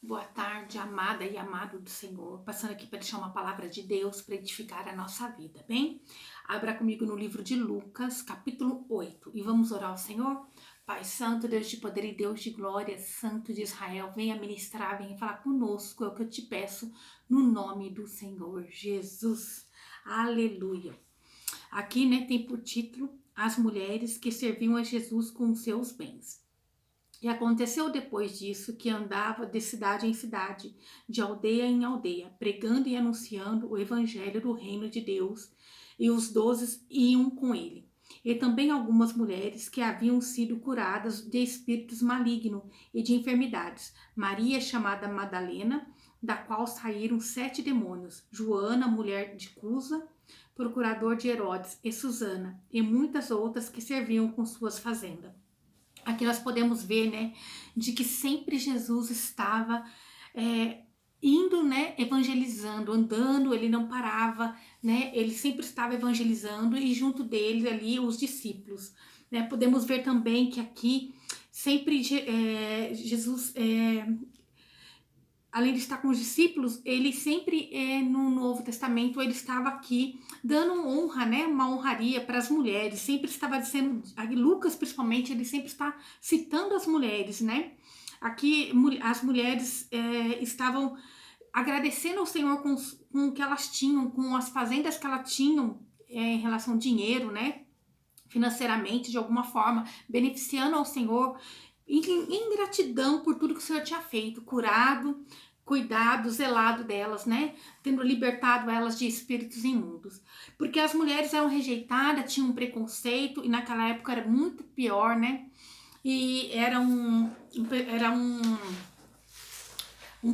Boa tarde, amada e amado do Senhor. Passando aqui para deixar uma palavra de Deus para edificar a nossa vida, bem? Abra comigo no livro de Lucas, capítulo 8, e vamos orar ao Senhor? Pai Santo, Deus de poder e Deus de glória, Santo de Israel, venha ministrar, venha falar conosco, é o que eu te peço, no nome do Senhor Jesus. Aleluia. Aqui, tem por título As Mulheres que Serviam a Jesus com os Seus Bens. E aconteceu depois disso que andava de cidade em cidade, de aldeia em aldeia, pregando e anunciando o evangelho do reino de Deus, e os 12 iam com ele. E também algumas mulheres que haviam sido curadas de espíritos malignos e de enfermidades. Maria, chamada Madalena, da qual saíram 7 demônios, Joana, mulher de Cusa, procurador de Herodes, e Susana, e muitas outras que serviam com suas fazendas. Aqui nós podemos ver, de que sempre Jesus estava indo, evangelizando, andando, ele não parava, ele sempre estava evangelizando e junto dele ali os discípulos, Podemos ver também que aqui sempre Jesus, além de estar com os discípulos, ele sempre no Novo Testamento, ele estava aqui dando honra, uma honraria para as mulheres, sempre estava dizendo, Lucas principalmente, ele sempre está citando as mulheres, Aqui as mulheres estavam agradecendo ao Senhor com o que elas tinham, com as fazendas que elas tinham em relação ao dinheiro, financeiramente, de alguma forma, beneficiando ao Senhor, em gratidão por tudo que o Senhor tinha feito, curado, cuidado, zelado delas, tendo libertado elas de espíritos imundos. Porque as mulheres eram rejeitadas, tinham um preconceito, e naquela época era muito pior, E era um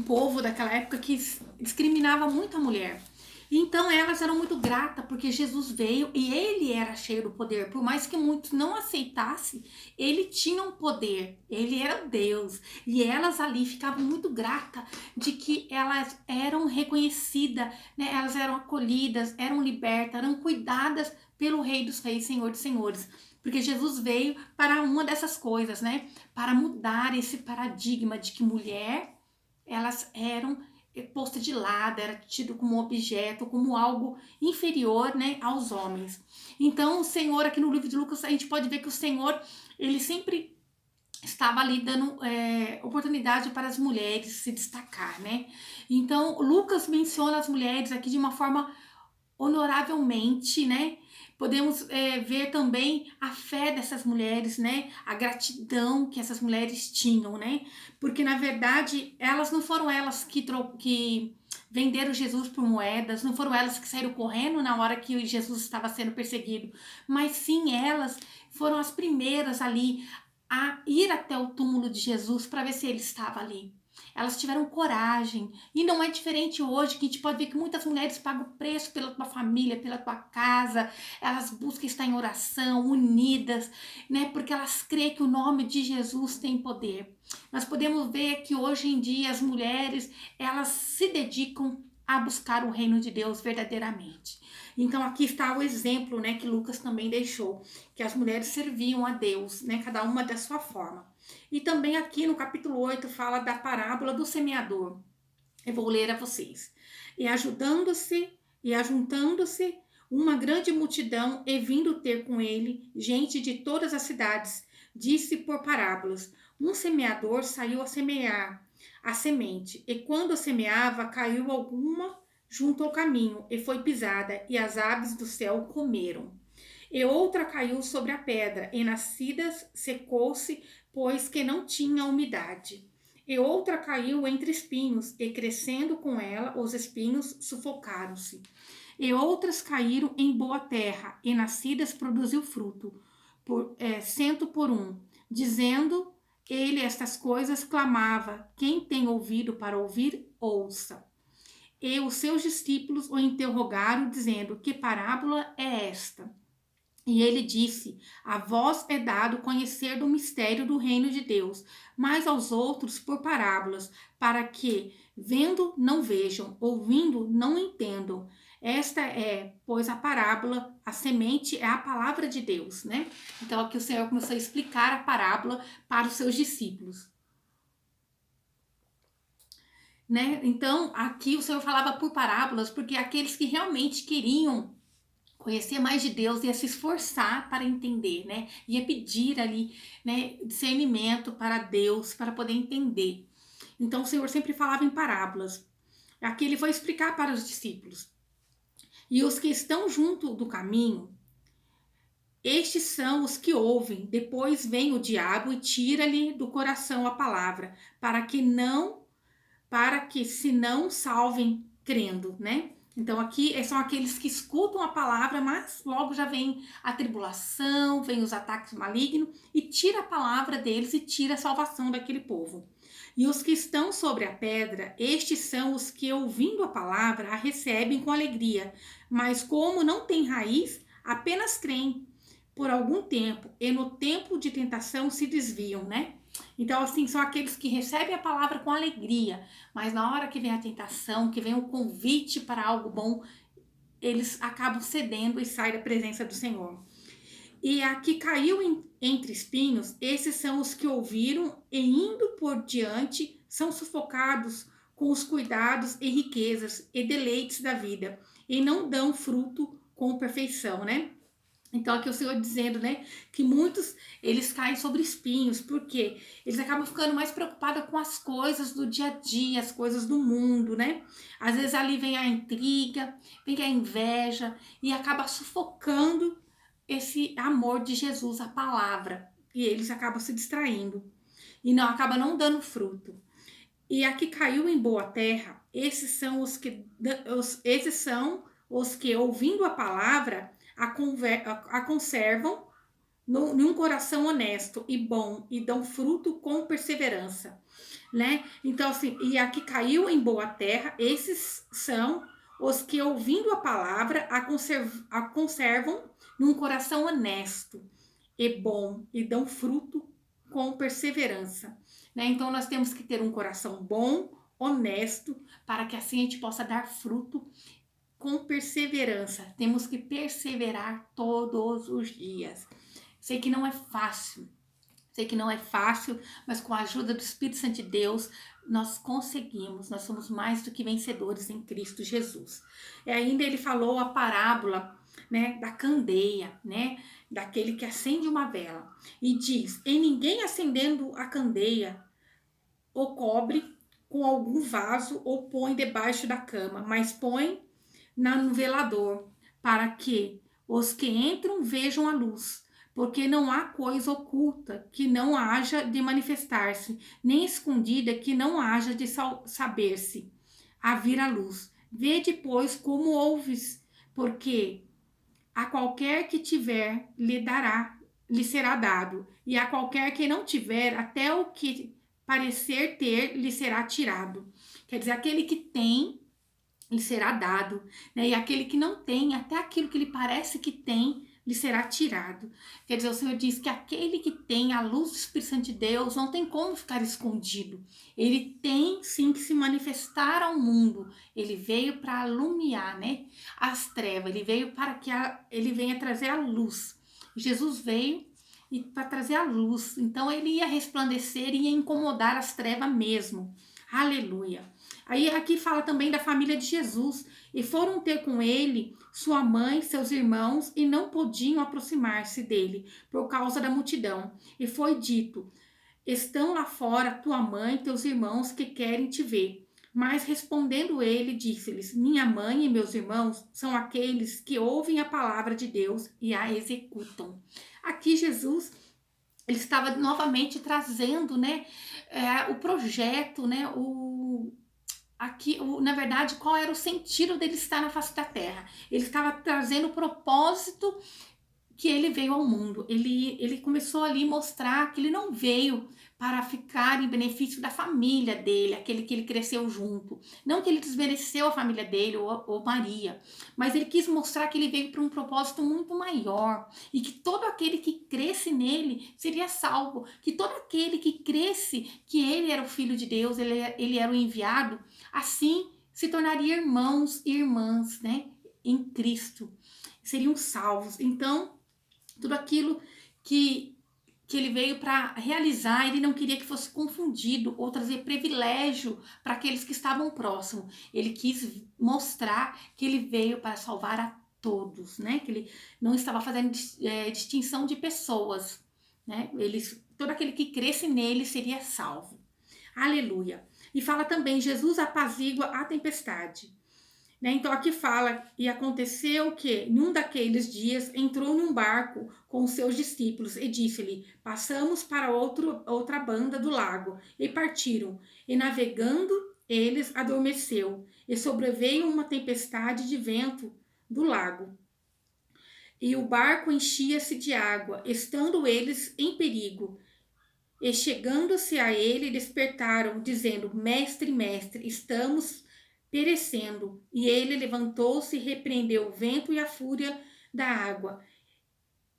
povo daquela época que discriminava muito a mulher. Então elas eram muito gratas porque Jesus veio e ele era cheio do poder. Por mais que muitos não aceitassem, ele tinha um poder, ele era Deus. E elas ali ficavam muito gratas de que elas eram reconhecidas, elas eram acolhidas, eram libertas, eram cuidadas pelo Rei dos Reis, Senhor dos Senhores. Porque Jesus veio para uma dessas coisas, para mudar esse paradigma de que mulher, elas eram postas de lado, era tido como objeto, como algo inferior, aos homens. Então, o Senhor, aqui no livro de Lucas, a gente pode ver que o Senhor, ele sempre estava ali dando oportunidade para as mulheres se destacar, Então, Lucas menciona as mulheres aqui de uma forma honoravelmente, Podemos ver também a fé dessas mulheres, A gratidão que essas mulheres tinham, Porque, na verdade, elas não foram elas que venderam Jesus por moedas, não foram elas que saíram correndo na hora que Jesus estava sendo perseguido, mas sim elas foram as primeiras ali a ir até o túmulo de Jesus para ver se ele estava ali. Elas tiveram coragem. E não é diferente hoje, que a gente pode ver que muitas mulheres pagam preço pela tua família, pela tua casa. Elas buscam estar em oração, unidas, Porque elas creem que o nome de Jesus tem poder. Nós podemos ver que hoje em dia as mulheres, elas se dedicam a buscar o reino de Deus verdadeiramente. Então aqui está o exemplo, que Lucas também deixou, que as mulheres serviam a Deus, cada uma da sua forma. E também aqui no capítulo 8 fala da parábola do semeador. Eu vou ler a vocês. E ajudando-se e ajuntando-se uma grande multidão e vindo ter com ele gente de todas as cidades, disse por parábolas: um semeador saiu a semear a semente, e quando semeava, caiu alguma junto ao caminho, e foi pisada, e as aves do céu comeram. E outra caiu sobre a pedra, e nascidas secou-se, pois que não tinha umidade. E outra caiu entre espinhos, e crescendo com ela, os espinhos sufocaram-se. E outras caíram em boa terra, e nascidas produziu fruto, cento por um. Dizendo ele estas coisas, clamava: quem tem ouvido para ouvir, ouça. E os seus discípulos o interrogaram, dizendo: que parábola é esta? E ele disse: a vós é dado conhecer do mistério do reino de Deus, mas aos outros por parábolas, para que, vendo, não vejam, ouvindo, não entendam. Esta é, pois, a parábola, a semente é a palavra de Deus, Então aqui o Senhor começou a explicar a parábola para os seus discípulos. né? Então, aqui o Senhor falava por parábolas, porque aqueles que realmente queriam conhecer mais de Deus ia se esforçar para entender, né? Ia pedir ali, né, discernimento para Deus, para poder entender. Então, o Senhor sempre falava em parábolas. Aqui ele foi explicar para os discípulos. E os que estão junto do caminho, estes são os que ouvem. Depois vem o diabo e tira-lhe do coração a palavra, para que se não salvem crendo, né? Então aqui são aqueles que escutam a palavra, mas logo já vem a tribulação, vem os ataques malignos e tira a palavra deles e tira a salvação daquele povo. E os que estão sobre a pedra, estes são os que, ouvindo a palavra, a recebem com alegria, mas como não tem raiz, apenas creem por algum tempo e no tempo de tentação se desviam, né? Então, assim, são aqueles que recebem a palavra com alegria, mas na hora que vem a tentação, que vem o convite para algo bom, eles acabam cedendo e saem da presença do Senhor. E a que caiu entre espinhos, esses são os que ouviram e indo por diante, são sufocados com os cuidados e riquezas e deleites da vida, e não dão fruto com perfeição, né? Então aqui o Senhor dizendo, né, que muitos eles caem sobre espinhos, porque eles acabam ficando mais preocupados com as coisas do dia a dia, as coisas do mundo, né? Às vezes ali vem a intriga, vem a inveja e acaba sufocando esse amor de Jesus, a palavra, e eles acabam se distraindo e não acaba não dando fruto. E a que caiu em boa terra, esses são os que ouvindo a palavra a conservam num coração honesto e bom e dão fruto com perseverança, né? Então, assim, e a que caiu em boa terra, esses são os que, ouvindo a palavra, a conservam num coração honesto e bom e dão fruto com perseverança, né? Então, nós temos que ter um coração bom, honesto, para que assim a gente possa dar fruto com perseverança. Temos que perseverar todos os dias. Sei que não é fácil, mas com a ajuda do Espírito Santo de Deus, nós conseguimos, nós somos mais do que vencedores em Cristo Jesus. E ainda ele falou a parábola, né, da candeia, né, daquele que acende uma vela. E diz, e ninguém acendendo a candeia o cobre com algum vaso ou põe debaixo da cama, mas põe no velador, para que os que entram vejam a luz, porque não há coisa oculta que não haja de manifestar-se, nem escondida que não haja de saber-se, a vir à luz. Vede, pois, como ouves, porque a qualquer que tiver, lhe será dado, e a qualquer que não tiver, até o que parecer ter, lhe será tirado. Quer dizer, aquele que tem, lhe será dado, né? E aquele que não tem, até aquilo que lhe parece que tem, lhe será tirado. Quer dizer, o Senhor diz que aquele que tem a luz do Espírito Santo de Deus não tem como ficar escondido. Ele tem sim que se manifestar ao mundo. Ele veio para alumiar, né, as trevas. Ele veio para que ele venha trazer a luz. Jesus veio e para trazer a luz. Então ele ia resplandecer e ia incomodar as trevas mesmo. Aleluia. Aí aqui fala também da família de Jesus. E foram ter com ele sua mãe, seus irmãos, e não podiam aproximar-se dele por causa da multidão. E foi dito, estão lá fora tua mãe e teus irmãos que querem te ver. Mas respondendo ele, disse-lhes, minha mãe e meus irmãos são aqueles que ouvem a palavra de Deus e a executam. Aqui Jesus, ele estava novamente trazendo, né, o projeto, né, aqui, na verdade, qual era o sentido dele estar na face da terra. Ele estava trazendo o propósito que ele veio ao mundo. Ele começou ali a mostrar que ele não veio para ficar em benefício da família dele, aquele que ele cresceu junto. Não que ele desmereceu a família dele ou Maria, mas ele quis mostrar que ele veio para um propósito muito maior e que todo aquele que cresce nele seria salvo, que todo aquele que cresce que ele era o Filho de Deus, ele era o enviado, assim se tornaria irmãos e irmãs, né, em Cristo, seriam salvos. Então, tudo aquilo que que ele veio para realizar, ele não queria que fosse confundido ou trazer privilégio para aqueles que estavam próximos. Ele quis mostrar que ele veio para salvar a todos, né? Que ele não estava fazendo distinção de pessoas, né? Todo aquele que cresce nele seria salvo. Aleluia. E fala também, Jesus apazigua a tempestade. Né? Então aqui fala, e aconteceu que, num daqueles dias, entrou num barco com os seus discípulos e disse-lhe, passamos para outra banda do lago, e partiram, e navegando, eles adormeceu, e sobreveio uma tempestade de vento do lago, e o barco enchia-se de água, estando eles em perigo. E chegando-se a ele, despertaram, dizendo, Mestre, Mestre, estamos perecendo. E ele levantou-se e repreendeu o vento e a fúria da água.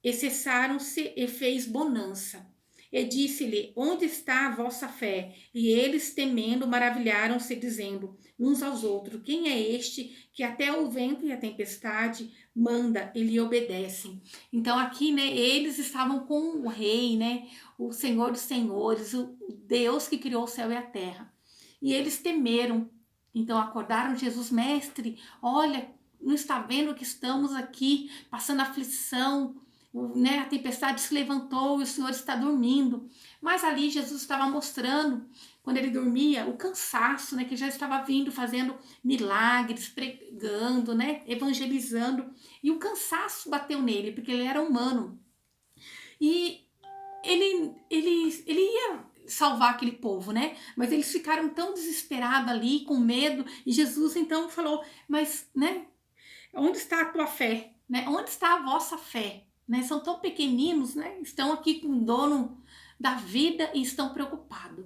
E cessaram-se e fez bonança. E disse-lhe, onde está a vossa fé? E eles, temendo, maravilharam-se, dizendo uns aos outros, quem é este que até o vento e a tempestade manda e lhe obedecem? Então aqui, né, eles estavam com o rei, né, o Senhor dos Senhores, o Deus que criou o céu e a terra. E eles temeram. Então acordaram Jesus, mestre, olha, não está vendo que estamos aqui passando aflição, né, a tempestade se levantou e o Senhor está dormindo. Mas ali Jesus estava mostrando, quando ele dormia, o cansaço, né, que já estava vindo, fazendo milagres, pregando, né, evangelizando. E o cansaço bateu nele, porque ele era humano. E ele ia salvar aquele povo, né? Mas eles ficaram tão desesperados ali, com medo. E Jesus então falou, mas, né, onde está a tua fé? Né? Onde está a vossa fé? Né? São tão pequeninos, né? Estão aqui com o dono da vida e estão preocupados.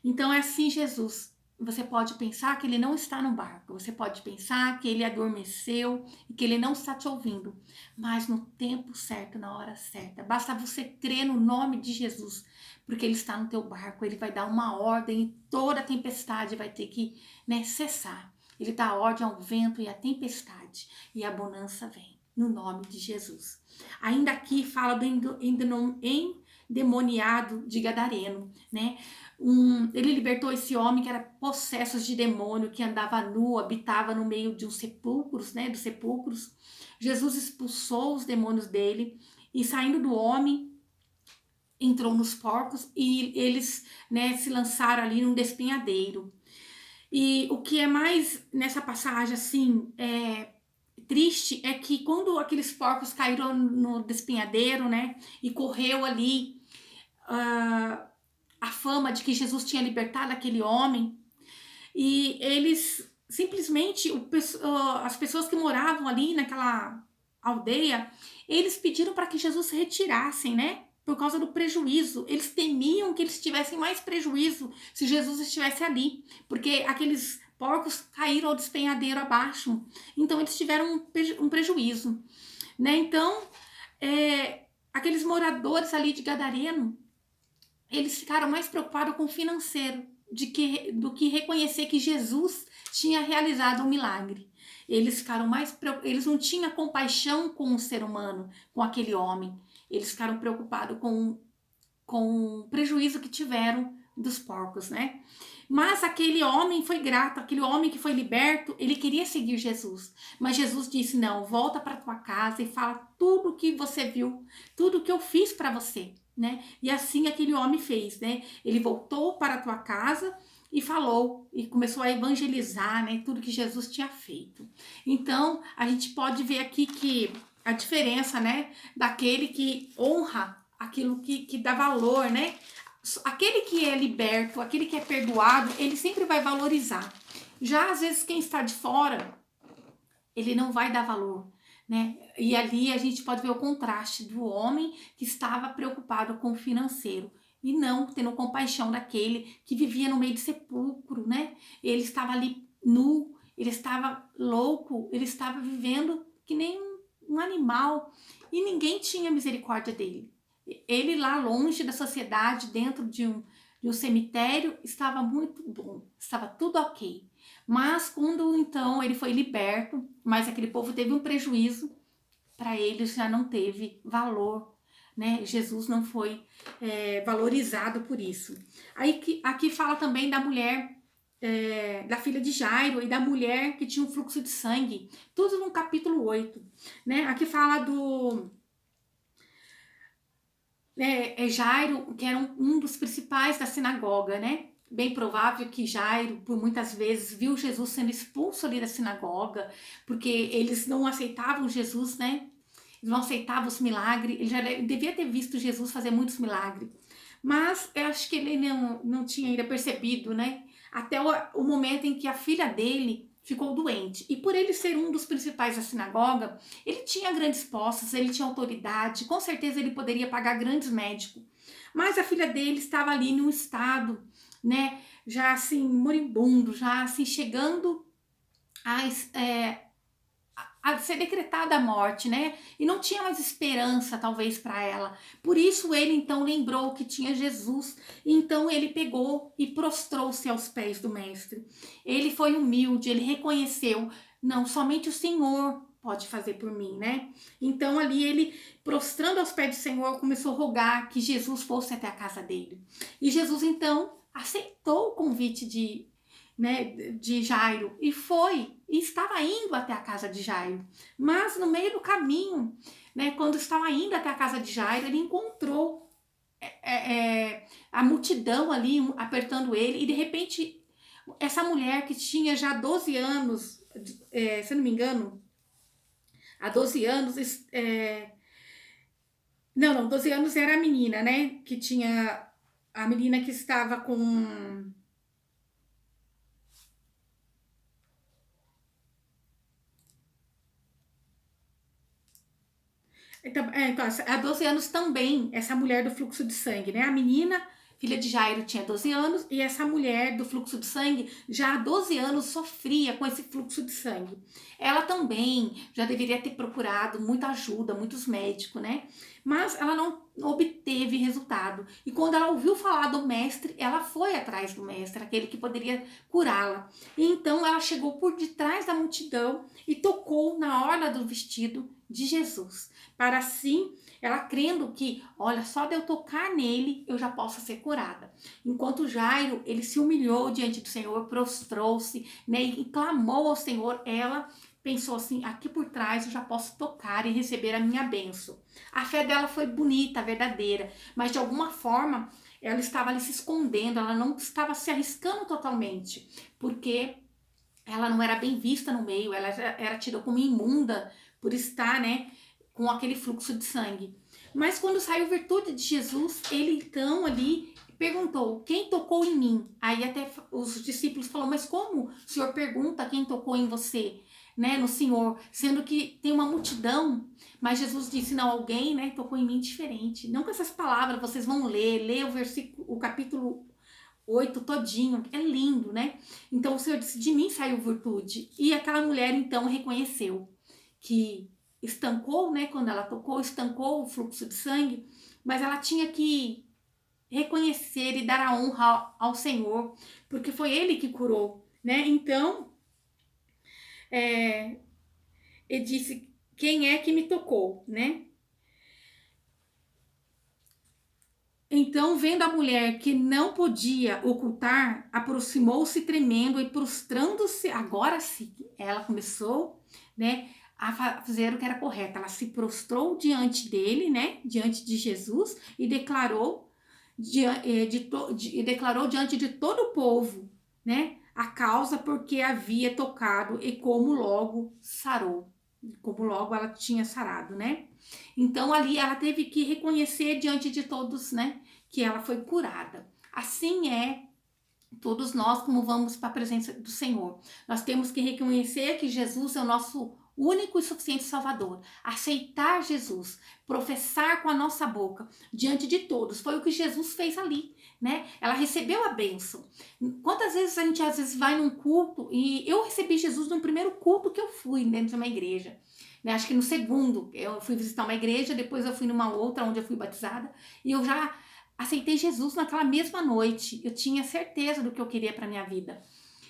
Então é assim, Jesus. Você pode pensar que ele não está no barco, você pode pensar que ele adormeceu e que ele não está te ouvindo, mas no tempo certo, na hora certa, basta você crer no nome de Jesus, porque ele está no teu barco, ele vai dar uma ordem e toda a tempestade vai ter que, né, cessar. Ele dá ordem ao vento e à tempestade e a bonança vem, no nome de Jesus. Ainda aqui fala do endemoniado de Gadareno, né? Ele libertou esse homem que era possesso de demônio, que andava nu, habitava no meio de uns sepulcros, né? Dos sepulcros. Jesus expulsou os demônios dele e saindo do homem, entrou nos porcos e eles, né, se lançaram ali num despenhadeiro. E o que é mais nessa passagem, assim, triste, é que quando aqueles porcos caíram no despenhadeiro, né, e correu ali a fama de que Jesus tinha libertado aquele homem, e eles simplesmente, as pessoas que moravam ali naquela aldeia, eles pediram para que Jesus se retirassem, né? Por causa do prejuízo. Eles temiam que eles tivessem mais prejuízo se Jesus estivesse ali, porque aqueles porcos caíram ao despenhadeiro abaixo. Então eles tiveram um prejuízo, né? Então, aqueles moradores ali de Gadareno, eles ficaram mais preocupados com o financeiro do que reconhecer que Jesus tinha realizado um milagre. Eles ficaram eles não tinham compaixão com o ser humano, com aquele homem. Eles ficaram preocupados com o prejuízo que tiveram dos porcos, né? Mas aquele homem foi grato, aquele homem que foi liberto, ele queria seguir Jesus. Mas Jesus disse, não, volta para tua casa e fala tudo o que você viu, tudo que eu fiz para você, né? E assim aquele homem fez, né? Ele voltou para a tua casa e falou, e começou a evangelizar, né? Tudo que Jesus tinha feito. Então, a gente pode ver aqui que a diferença, né? Daquele que honra aquilo que dá valor, né? Aquele que é liberto, aquele que é perdoado, ele sempre vai valorizar. Já às vezes quem está de fora, ele não vai dar valor, né? E ali a gente pode ver o contraste do homem que estava preocupado com o financeiro e não tendo compaixão daquele que vivia no meio de sepulcro, né? Ele estava ali nu, ele estava louco, ele estava vivendo que nem um animal e ninguém tinha misericórdia dele. Ele lá longe da sociedade, dentro de um cemitério, estava muito bom, estava tudo ok. Mas quando então ele foi liberto, mas aquele povo teve um prejuízo, para eles já não teve valor, né? Jesus não foi valorizado por isso. Aí aqui fala também da mulher, da filha de Jairo e da mulher que tinha um fluxo de sangue, tudo no capítulo 8, né? Aqui fala do Jairo, que era um dos principais da sinagoga, né? Bem provável que Jairo, por muitas vezes, viu Jesus sendo expulso ali da sinagoga, porque eles não aceitavam Jesus, né? Não aceitavam os milagres. Ele já devia ter visto Jesus fazer muitos milagres. Mas eu acho que ele não tinha ainda percebido, né? Até o momento em que a filha dele ficou doente. E por ele ser um dos principais da sinagoga, ele tinha grandes posses, ele tinha autoridade, com certeza ele poderia pagar grandes médicos. Mas a filha dele estava ali num estado, né, já assim, moribundo, já assim, chegando a ser decretada a morte, né? E não tinha mais esperança, talvez, para ela. Por isso ele então lembrou que tinha Jesus. Então ele pegou e prostrou-se aos pés do mestre. Ele foi humilde, ele reconheceu, não, somente o Senhor pode fazer por mim, né? Então ali ele, prostrando aos pés do Senhor, começou a rogar que Jesus fosse até a casa dele. E Jesus então aceitou o convite de Jairo e foi, e estava indo até a casa de Jairo. Mas no meio do caminho, né, quando estava indo até a casa de Jairo, ele encontrou a multidão ali apertando ele, e de repente essa mulher que tinha já 12 anos, se eu não me engano, há 12 anos, não, 12 anos era a menina, né, que tinha, a menina que estava com... Então, há 12 anos também, essa mulher do fluxo de sangue, né? A menina, filha de Jairo, tinha 12 anos, e essa mulher do fluxo de sangue já há 12 anos sofria com esse fluxo de sangue. Ela também já deveria ter procurado muita ajuda, muitos médicos, né? Mas ela não obteve resultado. E quando ela ouviu falar do mestre, ela foi atrás do mestre, aquele que poderia curá-la. E então ela chegou por detrás da multidão e tocou na orla do vestido de Jesus, para assim ela crendo que, olha, só de eu tocar nele eu já posso ser curada. Enquanto Jairo, ele se humilhou diante do Senhor, prostrou-se, né, e clamou ao Senhor, ela pensou assim, aqui por trás eu já posso tocar e receber a minha bênção. A fé dela foi bonita, verdadeira, mas de alguma forma ela estava ali se escondendo, ela não estava se arriscando totalmente, porque ela não era bem vista no meio, ela era tida como imunda por estar, né, com aquele fluxo de sangue. Mas quando saiu virtude de Jesus, ele então ali perguntou, quem tocou em mim? Aí até os discípulos falaram, mas como o Senhor pergunta quem tocou em você, né, no Senhor, sendo que tem uma multidão? Mas Jesus disse, não, alguém, né, tocou em mim diferente. Não com essas palavras, vocês vão ler o versículo, o capítulo 8 todinho, é lindo, né? Então o Senhor disse, de mim saiu virtude. E aquela mulher então reconheceu que estancou, né? Quando ela tocou, estancou o fluxo de sangue, mas ela tinha que reconhecer e dar a honra ao Senhor, porque foi Ele que curou, né? Então, ele disse, quem é que me tocou, né? Então, vendo a mulher que não podia ocultar, aproximou-se tremendo e prostrando-se. Agora sim, ela começou, né, a fazer o que era correto. Ela se prostrou diante dele, né, diante de Jesus, e declarou, declarou diante de todo o povo, né, a causa porque havia tocado e como logo sarou. Como logo ela tinha sarado, né? Então ali ela teve que reconhecer diante de todos, né, que ela foi curada. Assim é todos nós como vamos para a presença do Senhor. Nós temos que reconhecer que Jesus é o nosso único e suficiente Salvador. Aceitar Jesus, professar com a nossa boca diante de todos. Foi o que Jesus fez ali, né? Ela recebeu a bênção. Quantas vezes a gente às vezes vai num culto, e eu recebi Jesus no primeiro culto que eu fui dentro de uma igreja. Né? Acho que no segundo eu fui visitar uma igreja, depois eu fui numa outra onde eu fui batizada, e eu já aceitei Jesus naquela mesma noite. Eu tinha certeza do que eu queria para minha vida.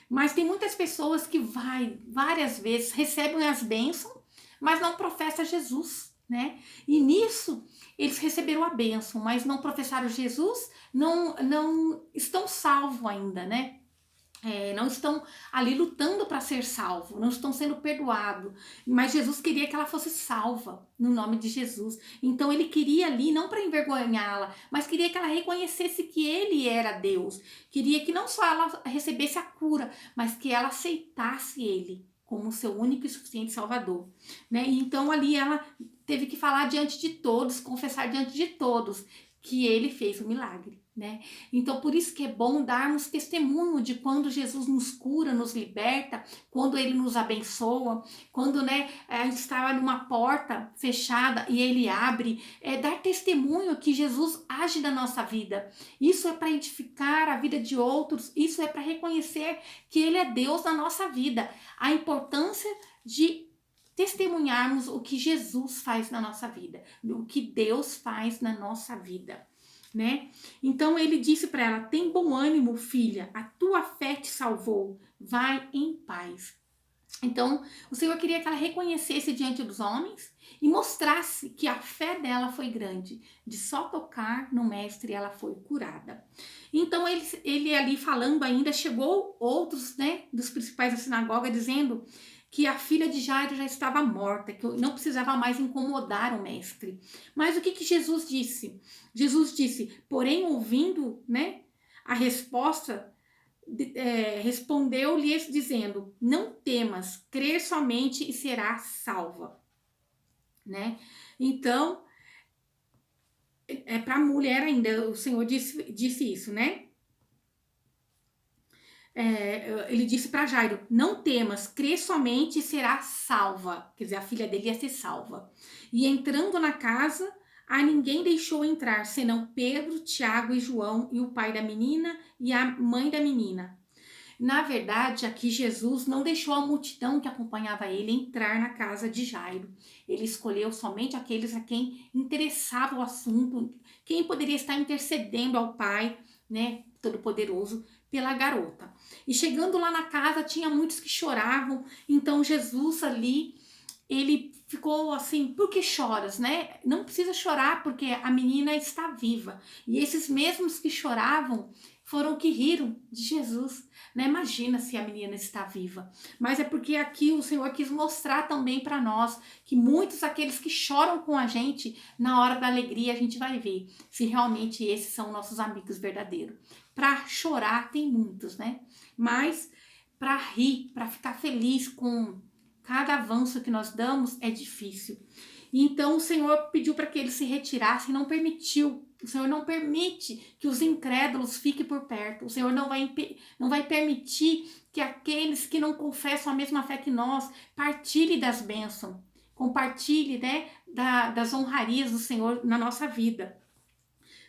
Mas tem muitas pessoas que vai várias vezes, recebem as bênçãos, mas não professa Jesus. né? E nisso eles receberam a bênção, mas não professaram Jesus, não estão salvos ainda, né? Não estão ali lutando para ser salvo, não estão sendo perdoados, mas Jesus queria que ela fosse salva no nome de Jesus. Então ele queria ali não para envergonhá-la, mas queria que ela reconhecesse que ele era Deus. Queria que não só ela recebesse a cura, mas que ela aceitasse ele como seu único e suficiente Salvador, né? E então ali ela teve que falar diante de todos, confessar diante de todos que ele fez o milagre, né? Então, por isso que é bom darmos testemunho de quando Jesus nos cura, nos liberta, quando ele nos abençoa, quando, né, a gente está numa porta fechada e ele abre, dar testemunho que Jesus age na nossa vida. Isso é para edificar a vida de outros, isso é para reconhecer que ele é Deus na nossa vida. A importância de testemunharmos o que Jesus faz na nossa vida, o que Deus faz na nossa vida, né? Então ele disse para ela: tem bom ânimo, filha, a tua fé te salvou, vai em paz. Então o Senhor queria que ela reconhecesse diante dos homens e mostrasse que a fé dela foi grande, de só tocar no mestre ela foi curada. Então ele ali falando ainda, chegou outros, né, dos principais da sinagoga dizendo que a filha de Jairo já estava morta, que não precisava mais incomodar o mestre. Mas o que Jesus disse? Jesus disse, porém ouvindo, né, a resposta, respondeu-lhes dizendo, não temas, crer somente e será salva, né? Então, para a mulher ainda, o Senhor disse isso, né? Ele disse para Jairo, não temas, crê somente e será salva. Quer dizer, a filha dele ia ser salva. E entrando na casa, a ninguém deixou entrar, senão Pedro, Tiago e João, e o pai da menina e a mãe da menina. Na verdade, aqui Jesus não deixou a multidão que acompanhava ele entrar na casa de Jairo. Ele escolheu somente aqueles a quem interessava o assunto, quem poderia estar intercedendo ao Pai, né, Todo-Poderoso, pela garota. E chegando lá na casa, tinha muitos que choravam. Então Jesus ali, ele ficou assim, por que choras, né? Não precisa chorar porque a menina está viva. E esses mesmos que choravam foram que riram de Jesus, né? Imagina se a menina está viva. Mas é porque aqui o Senhor quis mostrar também para nós que muitos aqueles que choram com a gente, na hora da alegria a gente vai ver se realmente esses são nossos amigos verdadeiros. Para chorar tem muitos, né? Mas para rir, para ficar feliz com cada avanço que nós damos é difícil. Então o Senhor pediu para que eles se retirassem, não permitiu. O Senhor não permite que os incrédulos fiquem por perto. O Senhor não vai permitir que aqueles que não confessam a mesma fé que nós partilhem das bênçãos, compartilhem, né, das honrarias do Senhor na nossa vida.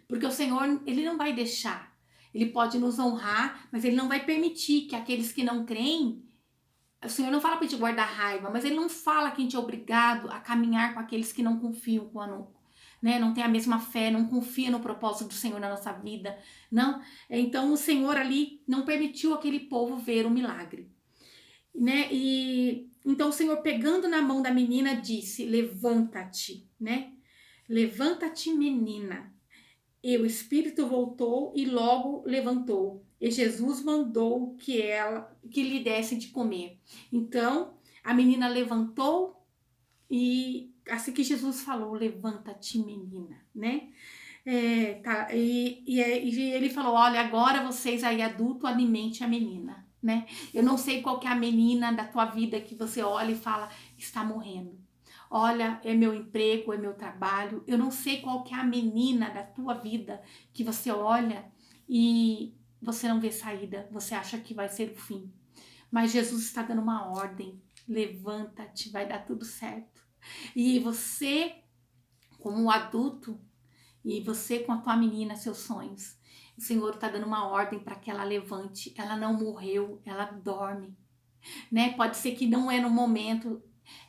Porque o Senhor, ele não vai deixar. Ele pode nos honrar, mas ele não vai permitir que aqueles que não creem. O Senhor não fala para te guardar raiva, mas ele não fala que a gente é obrigado a caminhar com aqueles que não confiam conosco, né? Não tem a mesma fé, não confia no propósito do Senhor na nossa vida, não. Então o Senhor ali não permitiu aquele povo ver o milagre, né? E então o Senhor pegando na mão da menina disse: levanta-te, né? Levanta-te, menina. E o espírito voltou e logo levantou. E Jesus mandou que lhe desse de comer. Então a menina levantou e assim que Jesus falou, levanta-te, menina, né? E ele falou, olha, agora vocês aí adultos alimente a menina, né? Eu não sei qual que é a menina da tua vida que você olha e fala, está morrendo. Olha, é meu emprego, é meu trabalho. Eu não sei qual que é a menina da tua vida que você olha e você não vê saída. Você acha que vai ser o fim. Mas Jesus está dando uma ordem. Levanta-te, vai dar tudo certo. E você, como adulto, e você com a tua menina, seus sonhos, o Senhor está dando uma ordem para que ela levante. Ela não morreu, ela dorme. Né? Pode ser que não é no momento.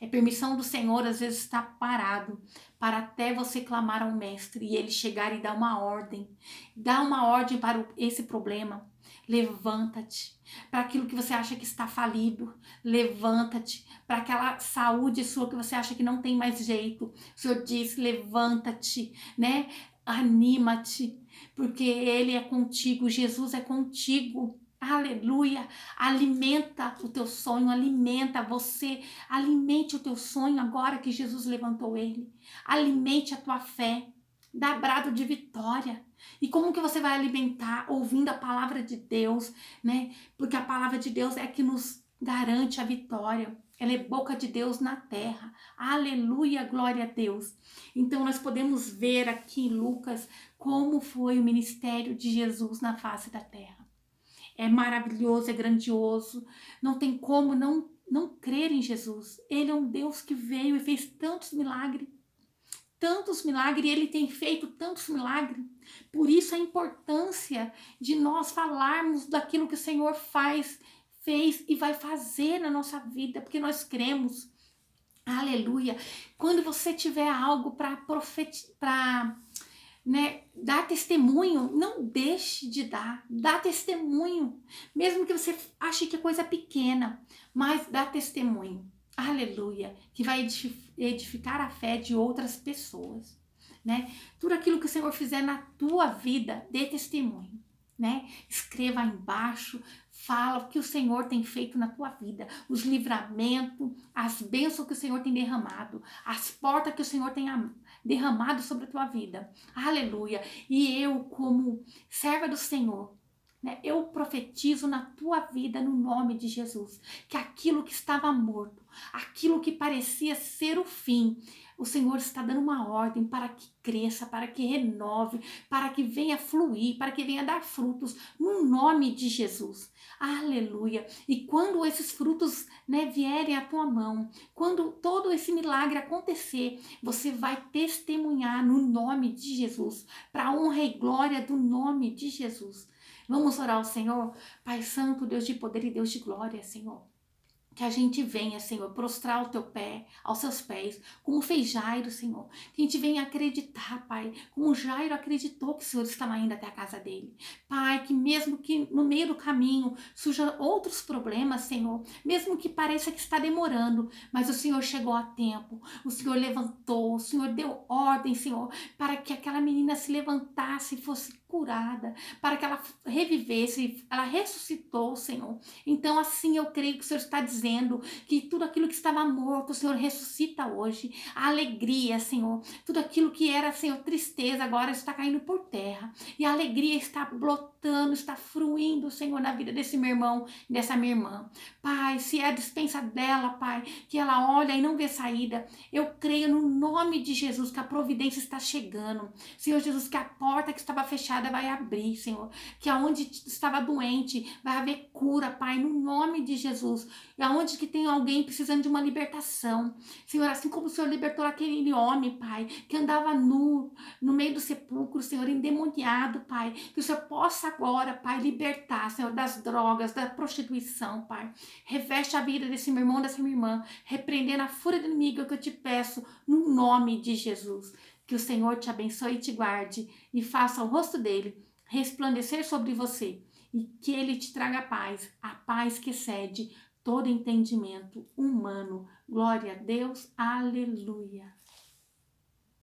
É permissão do Senhor, às vezes está parado para até você clamar ao mestre e ele chegar e dar uma ordem. Dar uma ordem para esse problema. Levanta-te para aquilo que você acha que está falido. Levanta-te para aquela saúde sua que você acha que não tem mais jeito. O Senhor diz: levanta-te, né? Anima-te, porque Ele é contigo, Jesus é contigo. Aleluia, alimenta o teu sonho, alimenta você, alimente o teu sonho agora que Jesus levantou ele, alimente a tua fé, dá brado de vitória. E como que você vai alimentar? Ouvindo a palavra de Deus, né? Porque a palavra de Deus é que nos garante a vitória. Ela é boca de Deus na terra. Aleluia, glória a Deus. Então nós podemos ver aqui em Lucas como foi o ministério de Jesus na face da terra. É maravilhoso, é grandioso. Não tem como não crer em Jesus. Ele é um Deus que veio e fez tantos milagres, e ele tem feito tantos milagres. Por isso a importância de nós falarmos daquilo que o Senhor fez e vai fazer na nossa vida, porque nós cremos. Aleluia. Quando você tiver algo para profetizar, né, dar testemunho, não deixe de dá testemunho, mesmo que você ache que é coisa pequena, mas dá testemunho, aleluia, que vai edificar a fé de outras pessoas, né, tudo aquilo que o Senhor fizer na tua vida, dê testemunho, né, escreva aí embaixo, fala o que o Senhor tem feito na tua vida, os livramentos, as bênçãos que o Senhor tem derramado, as portas que o Senhor tem derramado sobre a tua vida. Aleluia. E eu, como serva do Senhor, né, eu profetizo na tua vida no nome de Jesus, que aquilo que estava morto, aquilo que parecia ser o fim, o Senhor está dando uma ordem para que cresça, para que renove, para que venha fluir, para que venha dar frutos no nome de Jesus. Aleluia. E quando esses frutos, né, vierem à tua mão, quando todo esse milagre acontecer, você vai testemunhar no nome de Jesus, para a honra e glória do nome de Jesus. Vamos orar ao Senhor? Pai Santo, Deus de poder e Deus de glória, Senhor. Que a gente venha, Senhor, prostrar o teu pé, aos seus pés, como fez Jairo, Senhor. Que a gente venha acreditar, Pai, como Jairo acreditou que o Senhor estava indo até a casa dele. Pai, que mesmo que no meio do caminho surjam outros problemas, Senhor, mesmo que pareça que está demorando, mas o Senhor chegou a tempo, o Senhor levantou, o Senhor deu ordem, Senhor, para que aquela menina se levantasse e fosse curada, para que ela revivesse, ela ressuscitou, Senhor. Então assim eu creio que o Senhor está dizendo que tudo aquilo que estava morto, o Senhor ressuscita hoje. A alegria, Senhor, tudo aquilo que era, Senhor, tristeza, agora está caindo por terra. E a alegria está brotando, está fluindo, Senhor, na vida desse meu irmão, dessa minha irmã. Pai, se é a dispensa dela, Pai, que ela olha e não vê saída, eu creio no nome de Jesus que a providência está chegando. Senhor Jesus, que a porta que estava fechada vai abrir, Senhor. Que aonde estava doente vai haver cura, Pai, no nome de Jesus. E aonde que tem alguém precisando de uma libertação, Senhor, assim como o Senhor libertou aquele homem, Pai, que andava nu, no meio do sepulcro, Senhor, endemoniado, Pai, que o Senhor possa agora, Pai, libertar, Senhor, das drogas, da prostituição, Pai. Reveste a vida desse meu irmão, dessa minha irmã, repreendendo a fúria do inimigo, que eu te peço, no nome de Jesus. Que o Senhor te abençoe e te guarde e faça o rosto dele resplandecer sobre você e que ele te traga paz, a paz que excede todo entendimento humano. Glória a Deus, aleluia.